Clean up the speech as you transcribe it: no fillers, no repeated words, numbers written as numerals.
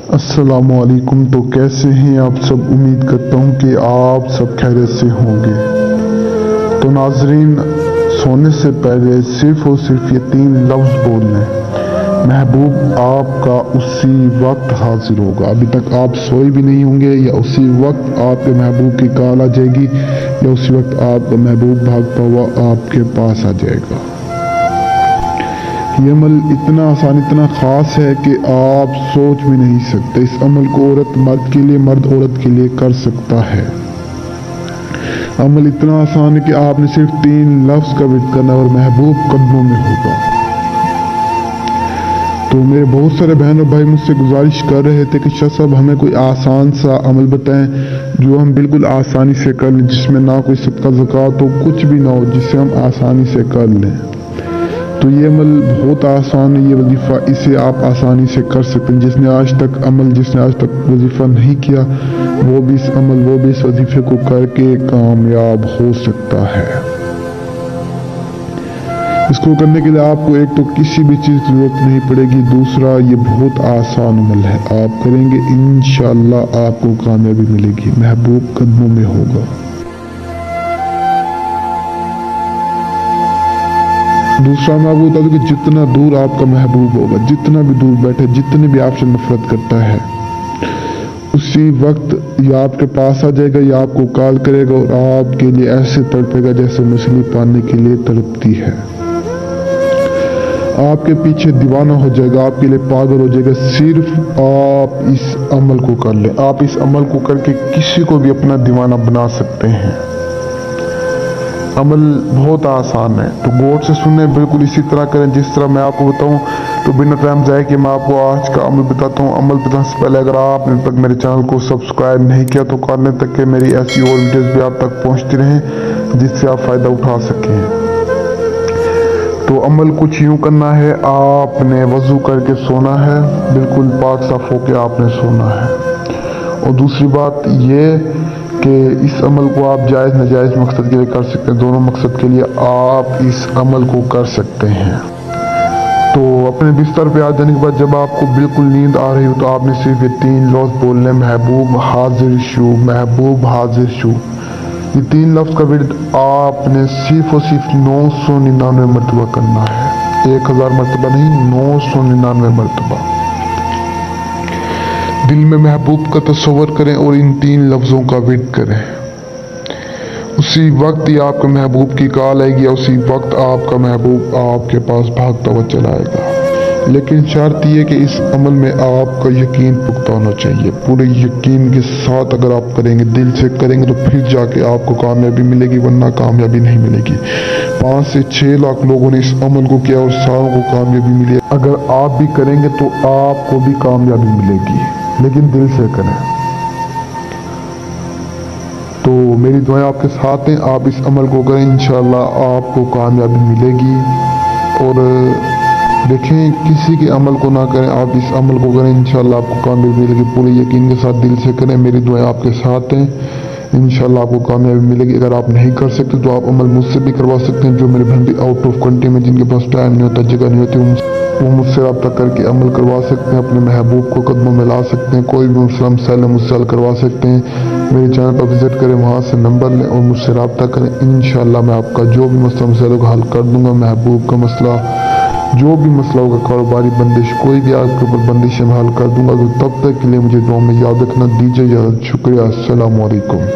अस्सलाम वालेकुम। तो कैसे हैं आप सब? उम्मीद करता हूँ कि आप सब खैरियत से होंगे। तो नाजरीन, सोने से पहले सिर्फ और सिर्फ ये 3 लफ्ज़ बोल लें, महबूब आपका उसी वक्त हाजिर होगा। अभी तक आप सोए भी नहीं होंगे, या उसी वक्त आपके महबूब की कॉल आ जाएगी, या उसी वक्त आपका महबूब भागता हुआ आपके पास आ जाएगा। ये अमल इतना आसान, इतना ख़ास है कि आप सोच भी नहीं सकते। इस अमल को औरत मर्द के लिए, मर्द औरत के लिए कर सकता है। अमल इतना आसान है कि आपने सिर्फ 3 लफ्ज़ का विर्द करना और महबूब कदमों में होगा। तो मेरे बहुत सारे बहन और भाई मुझसे गुजारिश कर रहे थे कि शाह साहब हमें कोई आसान सा अमल बताएं जो हम बिल्कुल आसानी से कर लें, जिसमें ना कोई सदका ज़कात हो, कुछ भी ना हो, जिससे हम आसानी से कर लें। तो ये अमल बहुत आसान है, ये वजीफ़ा इसे आप आसानी से कर सकते हैं। जिसने आज तक वजीफ़ा नहीं किया, वो भी इस वजीफ़े को करके कामयाब हो सकता है। इसको करने के लिए आपको एक तो किसी भी चीज़ की जरूरत नहीं पड़ेगी, दूसरा ये बहुत आसान अमल है। आप करेंगे इंशाअल्लाह आपको कामयाबी मिलेगी, महबूब कदमों में होगा। दूसरा मैं आपको बता दूं कि जितना दूर आपका महबूब होगा, जितना भी दूर बैठे, जितने भी आपसे नफरत करता है, उसी वक्त या आपके पास आ जाएगा या आपको कॉल करेगा और आपके लिए ऐसे तड़पेगा जैसे मछली पाने के लिए तड़पती है। आपके पीछे दीवाना हो जाएगा, आपके लिए पागल हो जाएगा। सिर्फ आप इस अमल को कर लें। आप इस अमल को करके किसी को भी अपना दीवाना बना सकते हैं। अमल बहुत आसान है, तो गौर से सुने, बिल्कुल इसी तरह करें जिस तरह मैं आपको बताऊं। तो बिना टाइम जाए कि मैं आपको आज का अमल बताता हूं। अमल बताने से पहले अगर आपने अब तक मेरे चैनल को सब्सक्राइब नहीं किया तो कर लें, ताकि मेरी ऐसी और वीडियोस भी आप तक पहुंचती रहें जिससे आप फ़ायदा उठा सकें। तो अमल कुछ यूँ करना है, आपने वज़ू करके सोना है, बिल्कुल पाक साफ होकर आपने सोना है। और दूसरी बात ये कि इस अमल को आप जायज़ नाजायज़ मकसद के लिए कर सकते हैं, दोनों मकसद के लिए आप इस अमल को कर सकते हैं। तो अपने बिस्तर पे आ जाने के बाद जब आपको बिल्कुल नींद आ रही हो, तो आपने सिर्फ ये 3 लफ्ज़ बोलने, महबूब हाजिर शू, महबूब हाजिर शू। ये 3 लफ्ज़ का विर्द आपने सिर्फ और सिर्फ 999 मरतबा करना है। 1000 मरतबा नहीं, 999 मरतबा। दिल में महबूब का तस्वर करें और इन 3 लफ्ज़ों का विर्द करें। उसी वक्त ही आपके महबूब की कॉल आएगी, उसी वक्त आपका महबूब आपके पास भागता हुआ चला आएगा। लेकिन शर्त यह कि इस अमल में आपका यकीन पुख्ता होना चाहिए। पूरे यकीन के साथ अगर आप करेंगे, दिल से करेंगे, तो फिर जाके आपको कामयाबी मिलेगी, वरना कामयाबी नहीं मिलेगी। 5 से 6 लाख लोगों ने इस अमल को किया और सारों को कामयाबी मिली। अगर आप भी करेंगे तो आपको भी कामयाबी मिलेगी, लेकिन दिल से करें। तो मेरी दुआएं आपके साथ हैं, आप इस अमल को करें, इंशाअल्लाह आपको कामयाबी मिलेगी। और देखें, किसी के अमल को ना करें, आप इस अमल को करें, इंशाअल्लाह आपको कामयाबी मिलेगी। पूरे यकीन के साथ दिल से करें, मेरी दुआएं आपके साथ हैं, इंशाअल्लाह आपको कामयाबी मिलेगी। अगर आप नहीं कर सकते तो आप अमल मुझसे भी करवा सकते हैं। जो मेरे बहन भी आउट ऑफ कंट्री में, जिनके पास टाइम नहीं होता, जगह नहीं होती, वो मुझसे रब्ता करके अमल करवा सकते हैं, अपने महबूब को कदमों में ला सकते हैं। कोई भी मसला मुझसे हल करवा सकते हैं। मेरे चैनल पर विजिट करें, वहाँ से नंबर लें और मुझसे रब्ता करें। इंशाअल्लाह मैं आपका जो भी मसला होगा हल कर दूंगा। महबूब का मसला, जो भी मसला होगा, कारोबारी बंदिश, कोई भी आपके ऊपर बंदिश है, मैं हल कर दूंगा। तो तब तक के लिए मुझे दुआ में याद रखना। दीजिए इजाज़त, शुक्रिया, अस्सलाम वालेकुम।